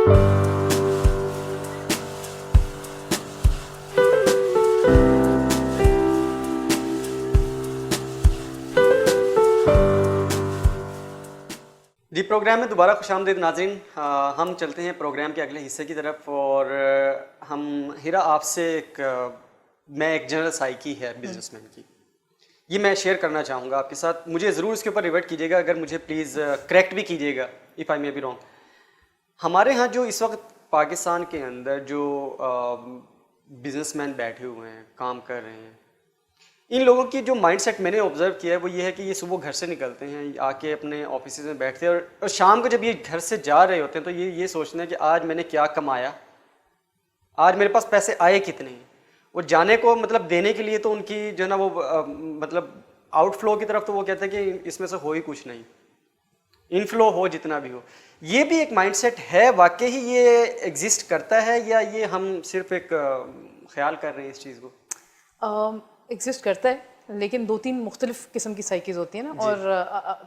جی programme میں دوبارہ خوش آمدید ناظرین. ہم چلتے ہیں پروگرام کے اگلے حصے کی طرف, اور ہم ہیرا آپ سے میں ایک جنرل سائیکی ہے بزنس مین کی, یہ میں شیئر کرنا چاہوں گا آپ کے ساتھ. مجھے ضرور اس کے اوپر ریورٹ کیجیے گا, اگر مجھے پلیز کریکٹ بھی کیجیے گا if I may be wrong. ہمارے ہاں جو اس وقت پاکستان کے اندر جو بزنس مین بیٹھے ہوئے ہیں, کام کر رہے ہیں, ان لوگوں کی جو مائنڈ سیٹ میں نے آبزرو کیا ہے وہ یہ ہے کہ یہ صبح گھر سے نکلتے ہیں, آ کے اپنے آفیسز میں بیٹھتے ہیں, اور شام کو جب یہ گھر سے جا رہے ہوتے ہیں تو یہ سوچتے ہیں کہ آج میں نے کیا کمایا, آج میرے پاس پیسے آئے کتنے ہیں. اور جانے کو مطلب دینے کے لیے تو ان کی جو ہے نا وہ مطلب آؤٹ فلو کی طرف تو وہ کہتے ہیں کہ اس میں سے ہو ہی کچھ نہیں, ان فلو ہو جتنا بھی ہو. یہ بھی ایک مائنڈ سیٹ ہے, واقعی یہ ایگزسٹ کرتا ہے یا یہ ہم صرف ایک خیال کر رہے ہیں اس چیز کو؟ ایگزسٹ کرتا ہے, لیکن دو تین مختلف قسم کی سائیکیز ہوتی ہیں نا, اور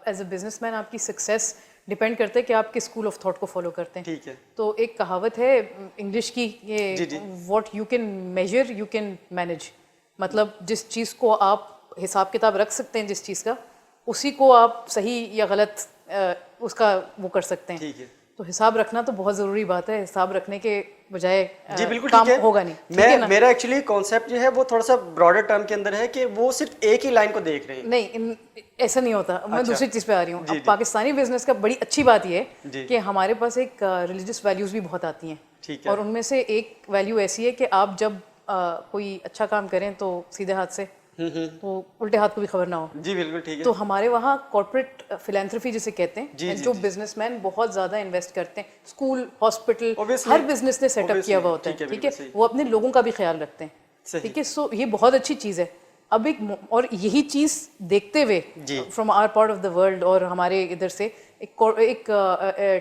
ایز اے بزنس مین آپ کی سکسیس ڈپینڈ کرتا ہے کہ آپ کس اسکول آف تھاٹ کو فالو کرتے ہیں. ٹھیک ہے. تو ایک کہاوت ہے انگلش کی, یہ what you can measure you can manage. مطلب جس چیز کو آپ حساب کتاب رکھ سکتے ہیں, جس چیز کا, اسی کو آپ صحیح یا غلط اس کا وہ کر سکتے ہیں. ٹھیک ہے. تو حساب رکھنا تو بہت ضروری بات ہے, حساب رکھنے کے بجائے جی بالکل کام ٹھیک ہے. ہوگا نہیں. میرا ایکچولی کانسیپٹ جو ہے وہ تھوڑا سا براڈر ٹرم کے اندر ہے کہ وہ صرف ایک ہی لائن کو دیکھ رہے ہیں. نہیں, ایسا نہیں ہوتا. میں دوسری چیز پہ آ رہی ہوں. اب پاکستانی بزنس کا بڑی اچھی بات یہ ہے کہ ہمارے پاس ایک ریلیجیس ویلیوز بھی بہت آتی ہیں, اور ان میں سے ایک ویلیو ایسی ہے کہ آپ جب کوئی اچھا کام کریں تو سیدھے ہاتھ سے, تو الٹے ہاتھ کو بھی خبر نہ ہو. جی بالکل ٹھیک ہے. تو ہمارے وہاں کارپوریٹ فلینتھرفی جسے کہتے ہیں, جو بزنس مین بہت زیادہ انویسٹ کرتے ہیں, اسکول, ہاسپٹل, ہر بزنس نے سیٹ اپ کیا ہوا ہوتا ہے. ٹھیک ہے, وہ اپنے لوگوں کا بھی خیال رکھتے ہیں. ٹھیک ہے, سو یہ بہت اچھی چیز ہے. اب ایک اور یہی چیز دیکھتے ہوئے from our part of the world, اور ہمارے ادھر سے ایک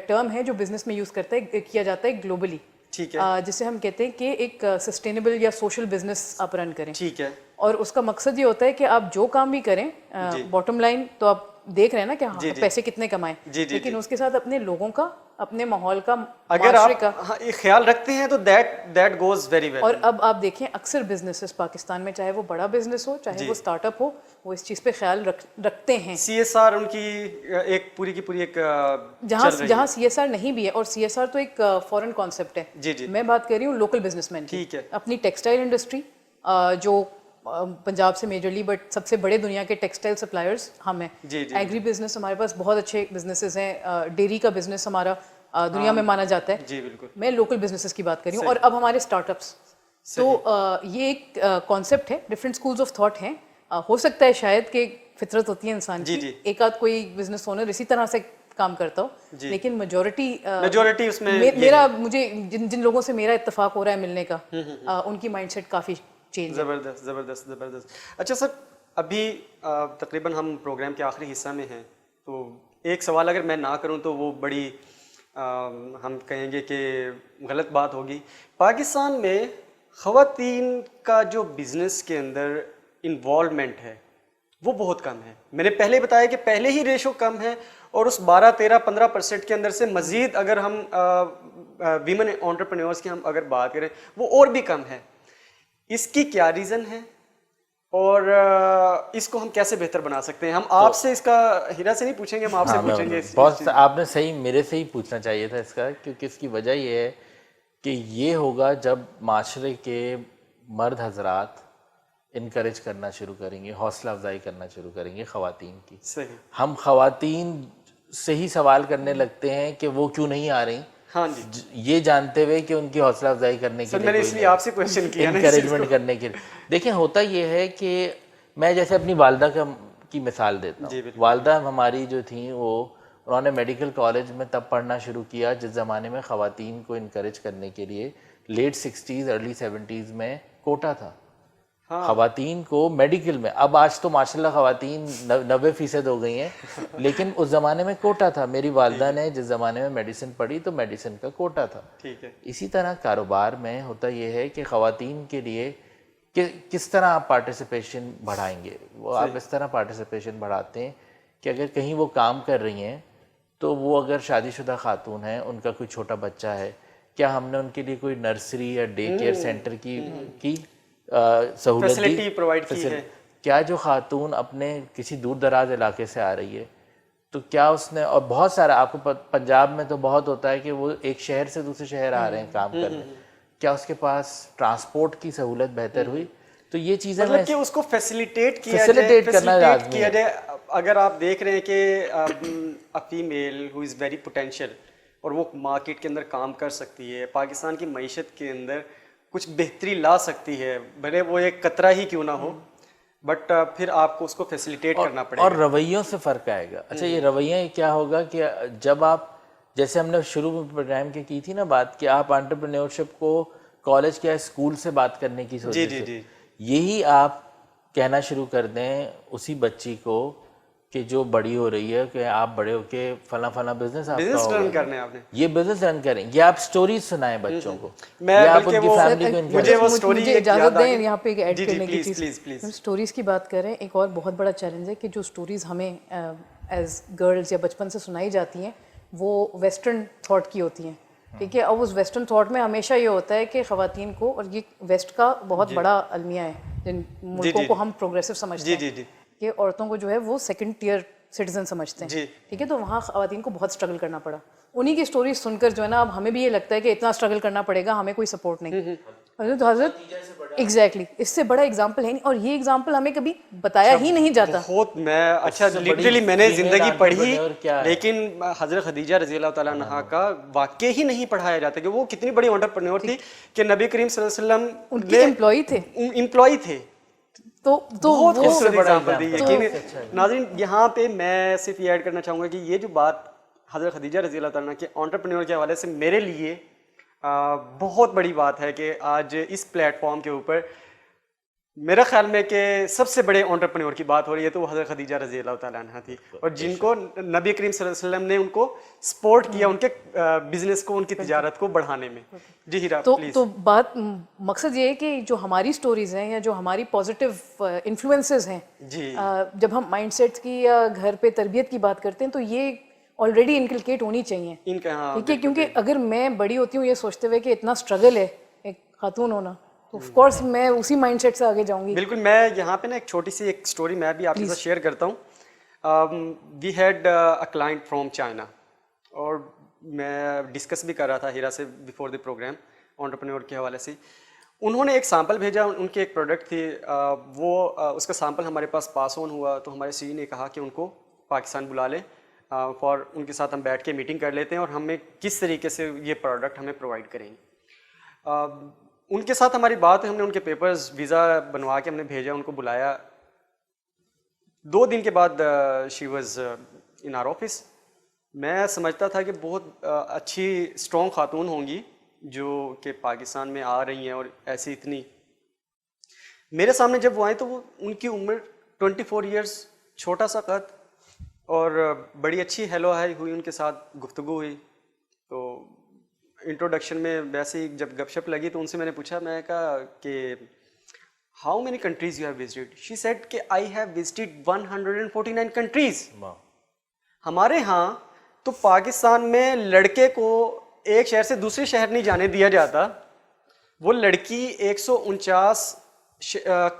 ٹرم ہے جو بزنس میں یوز کیا جاتا ہے گلوبلی, جسے ہم کہتے ہیں کہ ایک سسٹینیبل یا سوشل بزنس آپ رن کریں. ٹھیک ہے. اور اس کا مقصد یہ ہوتا ہے کہ آپ جو کام بھی کریں, باٹم لائن تو آپ دیکھ رہے ہیں نا کہ پیسے کتنے کمائیں, لیکن اس کے ساتھ اپنے لوگوں کا, اپنے ماحول کا, اگر آپ خیال رکھتے ہیں تو دیٹ گوز ویری ویل. اور اب آپ دیکھیں اکثر بزنسز پاکستان میں, چاہے وہ بڑا بزنس ہو چاہے وہ اسٹارٹ اپ ہو, وہ اس چیز پہ خیال رکھتے ہیں. سی ایس آر ان کی ایک پوری کی پوری ایک جہاں سی ایس آر نہیں بھی ہے, اور سی ایس آر تو ایک فورن کانسیپٹ ہے. میں بات کر رہی ہوں لوکل بزنس مین کی. اپنی ٹیکسٹائل انڈسٹری جو پنجاب سے میجرلی, بٹ سب سے بڑے دنیا کے ٹیکسٹائل سپلائرز ہم ہیں. ایگری بزنس ہمارے پاس بہت اچھے بزنسز ہیں, ڈیری کا بزنس ہمارا دنیا میں مانا جاتا ہے. جی بالکل. میں لوکل بزنسز کی بات کر رہی ہوں. اور اب ہمارے اسٹارٹ اپس, تو یہ ایک کانسیپٹ ہے, ڈفرینٹ اسکولز آف تھاٹ ہیں. ہو سکتا ہے شاید کہ فطرت ہوتی ہے انسان کی, ایک آدھ کوئی بزنس اونر اسی طرح سے کام کرتا ہو, لیکن میجورٹی اس میں مجھے جن لوگوں سے میرا اتفاق ہو رہا ہے ملنے کا, ان کی مائنڈ سیٹ کافی چینج. زبردست زبردست زبردست. اچھا سر, ابھی تقریباً ہم پروگرام کے آخری حصہ میں ہیں, تو ایک سوال اگر میں نہ کروں تو وہ بڑی ہم کہیں گے کہ غلط بات ہوگی. پاکستان میں خواتین کا جو بزنس کے اندر انوالومنٹ ہے وہ بہت کم ہے. میں نے پہلے بتایا کہ پہلے ہی ریشو کم ہے, اور اس 12-13-15% کے اندر سے مزید اگر ہم ویمن انٹرپرینورس کی ہم اگر بات کریں وہ اور بھی کم ہے. اس کی کیا ریزن ہے, اور اس کو ہم کیسے بہتر بنا سکتے ہیں؟ ہم آپ سے اس کا ہیرا سے نہیں پوچھیں گے, ہم آپ سے پوچھیں گے. بہت آپ نے صحیح میرے سے ہی پوچھنا چاہیے تھا اس کا, کیونکہ اس کی وجہ یہ ہے کہ یہ ہوگا جب معاشرے کے مرد حضرات انکریج کرنا شروع کریں گے, حوصلہ افزائی کرنا شروع کریں گے خواتین کی. صحیح. ہم خواتین سے ہی سوال کرنے لگتے ہیں کہ وہ کیوں نہیں آ رہی, ہاں جی, یہ جانتے ہوئے کہ ان کی حوصلہ افزائی کرنے کے میں نے اس لیے آپ سے کویشچن کیا, انکریجمنٹ کرنے کے لیے. دیکھیں ہوتا یہ ہے کہ میں جیسے اپنی والدہ کی مثال دیتا ہوں. والدہ ہماری جو تھیں وہ انہوں نے میڈیکل کالج میں تب پڑھنا شروع کیا جس زمانے میں خواتین کو انکریج کرنے کے لیے لیٹ 60s ارلی 70s میں کوٹا تھا خواتین کو میڈیکل میں. اب آج تو ماشاءاللہ خواتین 90% ہو گئی ہیں, لیکن اس زمانے میں کوٹا تھا. میری والدہ نے جس زمانے میں میڈیسن پڑھی تو میڈیسن کا کوٹا تھا. اسی طرح کاروبار میں ہوتا یہ ہے کہ خواتین کے لیے کس طرح آپ پارٹیسپیشن بڑھائیں گے. وہ آپ اس طرح پارٹیسپیشن بڑھاتے ہیں کہ اگر کہیں وہ کام کر رہی ہیں تو وہ اگر شادی شدہ خاتون ہیں, ان کا کوئی چھوٹا بچہ ہے, کیا ہم نے ان کے لیے کوئی نرسری یا ڈے کیئر سینٹر کی سہولت دی؟ کیا جو خاتون اپنے کسی دور دراز علاقے سے آ رہی ہے تو کیا اس نے, اور بہت سارا آپ کو پنجاب میں تو بہت ہوتا ہے کہ وہ ایک شہر سے دوسرے شہر آ رہے ہیں کام کرنے, کیا اس کے پاس ٹرانسپورٹ کی سہولت بہتر ہوئی؟ تو یہ چیزیں مطلب کہ اس کو فیسیلیٹیٹ کرنا جائے. اگر آپ دیکھ رہے ہیں کہ a female who is very potential اور وہ مارکیٹ کے اندر کام کر سکتی ہے, پاکستان کی معیشت کے اندر کچھ بہتری لا سکتی ہے, بھلے وہ ایک قطرہ ہی کیوں نہ ہو, بٹ پھر آپ کو اس کو فیسیلیٹیٹ کرنا پڑے گا. اور رویوں سے فرق آئے گا. اچھا یہ رویہ کیا ہوگا کہ جب آپ, جیسے ہم نے شروع میں پروگرام کی تھی نا بات, کہ آپ انٹرپرینیورشپ کو کالج یا اسکول سے بات کرنے کی سوچیں, یہی آپ کہنا شروع کر دیں اسی بچی کو کہ جو بڑی ہو رہی ہے کہ آپ بڑے ہو کے فلاں فلاں بزنس رن کرنا ہے, آپ نے یہ بزنس رن کریں, یہ آپ سٹوریز سنائیں بچوں کو, یا آپ ان کی فیملی کو. مجھے اجازت دیں یہاں پہ ایڈ کرنے کی چیز. سٹوریز کی بات کریں, ایک اور بہت بڑا چیلنج ہے کہ جو سٹوریز ہمیں ایز گرلز یا بچپن سے سنائی جاتی ہیں وہ ویسٹرن تھاٹ کی ہوتی ہیں, ٹھیک ہے. اب اس ویسٹرن تھاٹ میں ہمیشہ یہ ہوتا ہے کہ خواتین کو, اور یہ ویسٹ کا بہت بڑا المیہ ہے جن ملکوں کو ہم پروگریسو سمجھتے ہیں, کہ عورتوں کو جو ہے وہ سیکنڈ ٹیئر سٹیزن سمجھتے ہیں, ٹھیک ہے. تو وہاں خواتین کو بہت اسٹرگل کرنا پڑا. انہی کی سٹوریز سن کر جو ہے نا اب ہمیں بھی یہ لگتا ہے کہ اتنا اسٹرگل کرنا پڑے گا, ہمیں کوئی سپورٹ نہیں. حضرت ایگزیکٹلی اس سے بڑا ایگزامپل ہے نہیں, اور یہ ایگزامپل ہمیں کبھی بتایا ہی نہیں جاتا. بہت میں اچھا لٹرلی میں نے زندگی پڑھی, لیکن حضرت خدیجہ رضی اللہ تعالیٰ عنہا کا واقعہ ہی نہیں پڑھایا جاتا کہ وہ کتنی بڑی انٹرپرینور تھی کہ نبی کریم صلی اللہ علیہ وسلم ان کے امپلائی تھے. تو بہت خوبصورت ایگزامپل دی ہے. ناظرین یہاں پہ میں صرف یہ ایڈ کرنا چاہوں گا کہ یہ جو بات حضرت خدیجہ رضی اللہ تعالیٰ کے انٹرپرینور کے حوالے سے میرے لیے بہت بڑی بات ہے کہ آج اس پلیٹ فارم کے اوپر میرا خیال میں کہ سب سے بڑے انٹرپرینور کی بات ہو رہی ہے تو وہ حضرت خدیجہ رضی اللہ تعالیٰ عنہ تھی, اور جن کو نبی کریم صلی اللہ علیہ وسلم نے ان کو سپورٹ کیا ان کے بزنس کو, ان کی تجارت کو بڑھانے میں. جی ہیرا پلیز. تو بات مقصد یہ ہے کہ جو ہماری سٹوریز ہیں یا جو ہماری پازیٹیو انفلوئنسز ہیں, جب ہم مائنڈ سیٹ کی یا گھر پہ تربیت کی بات کرتے ہیں تو یہ آلریڈی انکلکیٹ ہونی چاہیے, ٹھیک ہے. کیونکہ اگر میں بڑی ہوتی ہوں یہ سوچتے ہوئے کہ اتنا اسٹرگل ہے ایک خاتون ہونا, تو آف کورس میں اسی مائنڈ سیٹ سے آگے جاؤں گی. بالکل. میں یہاں پہ نا ایک چھوٹی سی ایک اسٹوری میں بھی آپ کے ساتھ شیئر کرتا ہوں. We had a client from China, اور میں ڈسکس بھی کر رہا تھا ہیرا سے بیفور دی پروگرام انٹرپرینور کے حوالے سے. انہوں نے ایک سیمپل بھیجا, ان کی ایک پروڈکٹ تھی, وہ اس کا سیمپل ہمارے پاس پاس آن ہوا, تو ہمارے سی نے کہا کہ ان کو پاکستان بلا لیں فار ان کے ساتھ ہم بیٹھ کے میٹنگ کر لیتے ہیں اور ہمیں کس طریقے سے یہ پروڈکٹ ہمیں پرووائڈ کریں گے. ان کے ساتھ ہماری بات ہے, ہم نے ان کے پیپرز ویزا بنوا کے ہم نے بھیجا, ان کو بلایا. 2 دن کے بعد she was in our office. میں سمجھتا تھا کہ بہت اچھی اسٹرانگ خاتون ہوں گی جو کہ پاکستان میں آ رہی ہیں, اور ایسی اتنی. میرے سامنے جب وہ آئے تو وہ ان کی عمر 24 ایئرس, چھوٹا سا قد, اور بڑی اچھی ہیلو ہائی ہوئی, ان کے ساتھ گفتگو ہوئی. تو انٹروڈکشن میں ویسے ہی جب گپ شپ لگی تو ان سے میں نے پوچھا, میں کہا کہ how many countries you have visited? She said کہ آئی ہیو وزٹڈ 149 کنٹریز. ہمارے ہاں تو پاکستان میں لڑکے کو ایک شہر سے دوسرے شہر نہیں جانے دیا جاتا, وہ لڑکی 149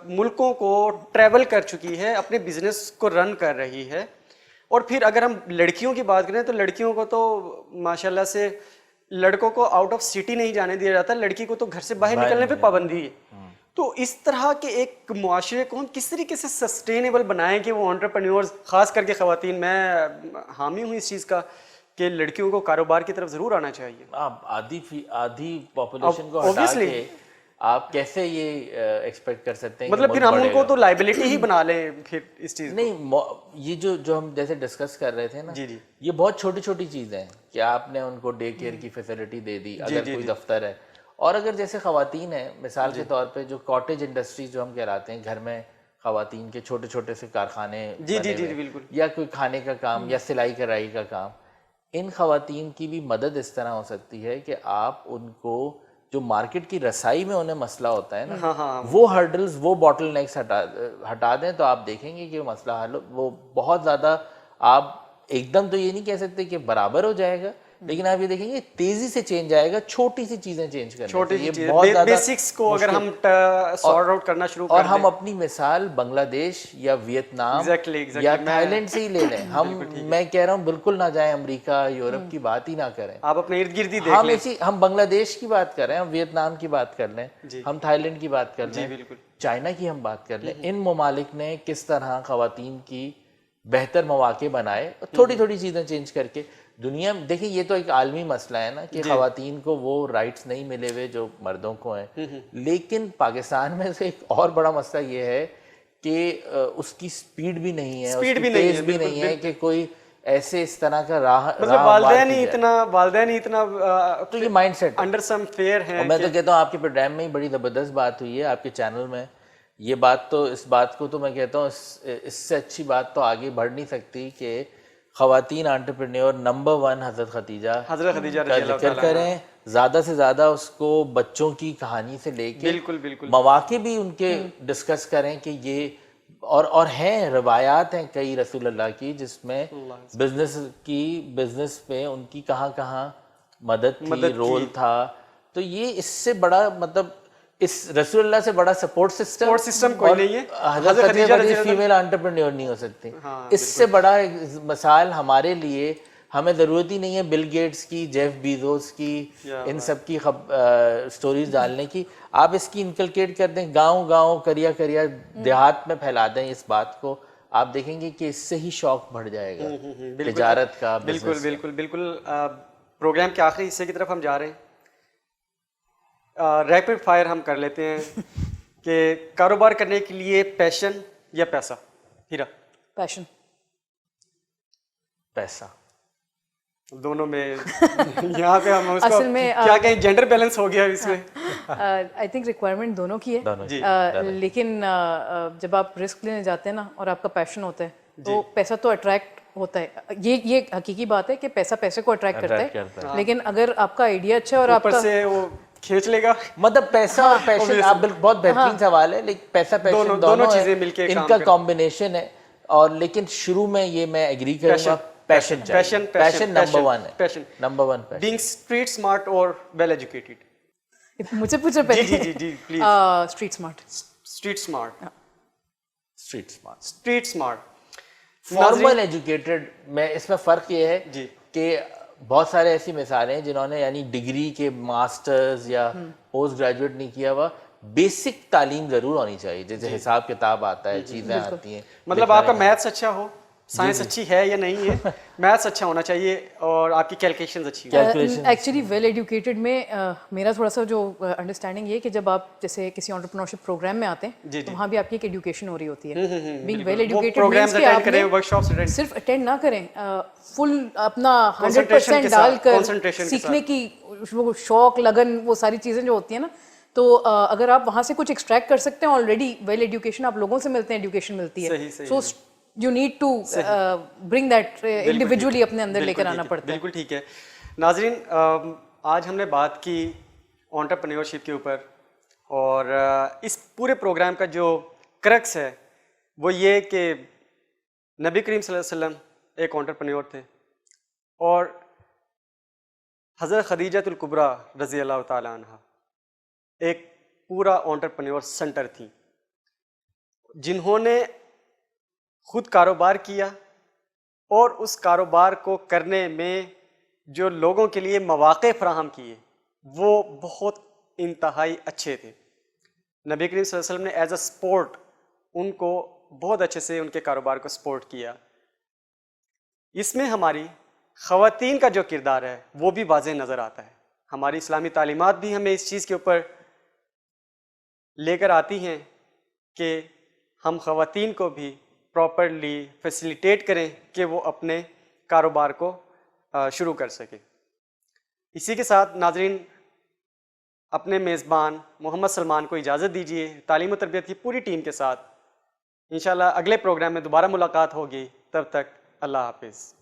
ملکوں کو ٹریول کر چکی ہے, اپنے بزنس کو رن کر رہی ہے. اور پھر اگر ہم لڑکیوں کی بات کریں تو لڑکیوں کو تو ماشاءاللہ سے لڑکوں کو آؤٹ آف سٹی نہیں جانے دیا جاتا, لڑکی کو تو گھر سے باہر نکلنے پہ پابندی ہے. تو اس طرح کے ایک معاشرے کو ہم کس طریقے سے سسٹینیبل بنائیں کہ وہ انٹرپرینورز, خاص کر کے خواتین, میں حامی ہوں اس چیز کا کہ لڑکیوں کو کاروبار کی طرف ضرور آنا چاہیے. آپ آدھی پاپولیشن کو ہٹا کے آپ کیسے یہ ایکسپیکٹ کر سکتے ہیں, مطلب پھر ہم ان کو تو لائبلٹی ہی بنا لیں پھر اس چیز نہیں. یہ جو ہم جیسے ڈسکس کر رہے تھے نا, یہ بہت چھوٹی چھوٹی چیزیں ہیں کہ آپ نے ان کو ڈے کیئر کی فیسلٹی دے دی اگر کوئی دفتر ہے. اور اگر جیسے خواتین ہیں, مثال کے طور پہ جو کاٹیج انڈسٹریز جو ہم کہلاتے ہیں, گھر میں خواتین کے چھوٹے چھوٹے سے کارخانے, بالکل, یا کوئی کھانے کا کام یا سلائی کڑھائی کا کام, ان خواتین کی بھی مدد اس طرح ہو سکتی ہے کہ آپ ان کو جو مارکیٹ کی رسائی میں انہیں مسئلہ ہوتا ہے نا, وہ ہرڈلز, وہ باٹل نیکس ہٹا دیں تو آپ دیکھیں گے کہ مسئلہ حل وہ بہت زیادہ. آپ ایک دم تو یہ نہیں کہہ سکتے کہ برابر ہو جائے گا, لیکن آپ یہ دیکھیں گے تیزی سے چینج آئے گا, چھوٹی سی چیزیں چینج کریں, چھوٹی سی چیزیں, بیسکس کو اگر ہم سارٹ آؤٹ کرنا شروع کر دیں, اور ہم اپنی مثال بنگلہ دیش یا ویتنام یا تھائی لینڈ سے ہی لے لیں. ہم میں کہہ رہا ہوں بالکل نہ جائیں امریکہ یورپ کی بات ہی نہ کریں, آپ اپنے ارد گرد ہی دیکھ لیں. ہم بنگلہ دیش کی بات کر رہے ہیں, ہم ویتنام کی بات کر لیں, ہم تھائی لینڈ کی بات کر لیں, چائنا کی ہم بات کر لیں. ان ممالک نے کس طرح خواتین کی بہتر مواقع بنائے, تھوڑی تھوڑی چیزیں چینج کر کے. دنیا میں دیکھیں یہ تو ایک عالمی مسئلہ ہے نا کہ خواتین کو وہ رائٹس نہیں ملے ہوئے جو مردوں کو ہیں, لیکن پاکستان میں سے ایک اور بڑا مسئلہ یہ ہے کہ اس کی سپیڈ بھی نہیں ہے, تیز بھی نہیں ہے کہ کوئی ایسے اس طرح کا راہ, مطلب والدین ہی اتنا تو یہ mind set under some fair ہے. میں تو کہتا ہوں آپ کے پروگرام میں ہی بڑی زبردست بات ہوئی ہے, آپ کے چینل میں یہ بات, تو اس بات کو تو میں کہتا ہوں اس سے اچھی بات تو آگے بڑھ نہیں سکتی کہ خواتین انٹرپرینیور نمبر 1 حضرت خدیجہ کا ذکر کریں, زیادہ سے زیادہ اس کو بچوں کی کہانی سے لے کے مواقع بھی ان کے ڈسکس کریں کہ یہ اور ہیں روایات ہیں کئی رسول اللہ کی جس میں بزنس پہ ان کی کہاں کہاں مدد تھی, رول تھا. تو یہ اس سے بڑا مطلب اس رسول اللہ سے بڑا سپورٹ سسٹم کوئی نہیں ہے. حضرت خدیجہ فیمیل انٹرپرینیور نہیں ہو سکتی. اس سے بڑا مثال ہمارے لیے, ہمیں ضرورت ہی نہیں ہے بل گیٹس کی, جیف بیزوس کی, ان سب کی سٹوریز ڈالنے کی. آپ اس کی انکلکیٹ کر دیں, گاؤں گاؤں کریا کریا دیہات میں پھیلا دیں اس بات کو, آپ دیکھیں گے کہ اس سے ہی شوق بڑھ جائے گا تجارت کا. بالکل بالکل بالکل. پروگرام کے آخری حصے کی طرف ہم جا رہے ہیں. ریپڈ فائر ہم کر لیتے ہیں کہ کاروبار کرنے کے لیے پیشن یا پیسہ. ہیرا. پیشن. پیسہ. دونوں میں یہاں پہ ہم اس کو کیا کہیں جینڈر بیلنس ہو گیا اس میں. آئی تھنک ریکوائرمنٹ دونوں کی ہے, لیکن جب آپ رسک لینے جاتے ہیں نا اور آپ کا پیشن ہوتا ہے تو پیسہ تو اٹریکٹ ہوتا ہے. یہ حقیقی بات ہے کہ پیسہ پیسے کو اٹریکٹ کرتا ہے, لیکن اگر آپ کا آئیڈیا اچھا ہے اور آپ کا سے وہ کھینچ لے گا, مطلب پیسہ اور پیشن, آپ بہت بہترین سوال ہے. لیکن پیسہ پیشن دونوں چیزیں مل کے ان کا کمبینیشن ہے. اور لیکن شروع میں یہ میں ایگری کروں گا, پیشن نمبر 1 ہے. Passion number 1. Being street smart اور ویل ایجوکیٹڈ. مجھے پوچھو پہلے. جی please. Street smart. Street smart. Street smart. Street smart. Formal educated میں اس میں فرق یہ ہے کہ بہت سارے ایسی مثالیں ہیں جنہوں نے یعنی ڈگری کے ماسٹرز یا پوسٹ گریجویٹ نہیں کیا ہوا, بیسک تعلیم ضرور ہونی چاہیے, جیسے حساب کتاب آتا ہے, چیزیں آتی ہیں. مطلب آپ کا میتھس اچھا ہو, سائنس اچھی ہے یا نہیں ہے, میتھس اچھا ہونا چاہیے اور آپ کی کیلکولیشنز اچھی ہوں. ایکچولی ویل ایجوکیٹڈ میں میرا تھوڑا سا جو انڈرسٹینڈنگ یہ کہ جب آپ جیسے کسی انٹرپرینورشپ پروگرام میں آتے ہیں تو وہاں بھی آپ کی ایک ایجوکیشن ہو رہی ہوتی ہے. بینگ ویل ایجوکیٹڈ مینس کہ آپ صرف اٹینڈ نہ کریں, فل اپنا 100% ڈال کر سیکھنے کی وہ شوق لگن وہ ساری چیزیں جو ہوتی ہیں نا, تو اگر آپ وہاں سے کچھ ایکسٹریکٹ کر سکتے ہیں آلریڈی ویل ایجوکیشن آپ لوگوں سے ملتے ہیں, ایجوکیشن ملتی ہے, سو you need to bring that individually اپنے اندر لے کر آنا پڑتا ہے. بالکل ٹھیک ہے. ناظرین, آج ہم نے بات کی انٹرپرینیورشپ کے اوپر, اور اس پورے پروگرام کا جو کرکس ہے وہ یہ کہ نبی کریم صلی اللہ علیہ وسلم ایک انٹرپرینیور تھے اور حضرت خدیجہ الکبریٰ رضی اللہ تعالیٰ عنہ ایک پورا انٹرپرینیور سینٹر تھی, جنہوں نے خود کاروبار کیا اور اس کاروبار کو کرنے میں جو لوگوں کے لیے مواقع فراہم کیے وہ بہت انتہائی اچھے تھے. نبی کریم صلی اللہ علیہ وسلم نے ایز اے سپورٹ ان کو بہت اچھے سے ان کے کاروبار کو سپورٹ کیا. اس میں ہماری خواتین کا جو کردار ہے وہ بھی واضح نظر آتا ہے. ہماری اسلامی تعلیمات بھی ہمیں اس چیز کے اوپر لے کر آتی ہیں کہ ہم خواتین کو بھی پراپرلی فیسیلیٹیٹ کریں کہ وہ اپنے کاروبار کو شروع کر سکیں. اسی کے ساتھ ناظرین, اپنے میزبان محمد سلمان کو اجازت دیجیے تعلیم و تربیت کی پوری ٹیم کے ساتھ. انشاءاللہ اگلے پروگرام میں دوبارہ ملاقات ہوگی, تب تک اللہ حافظ.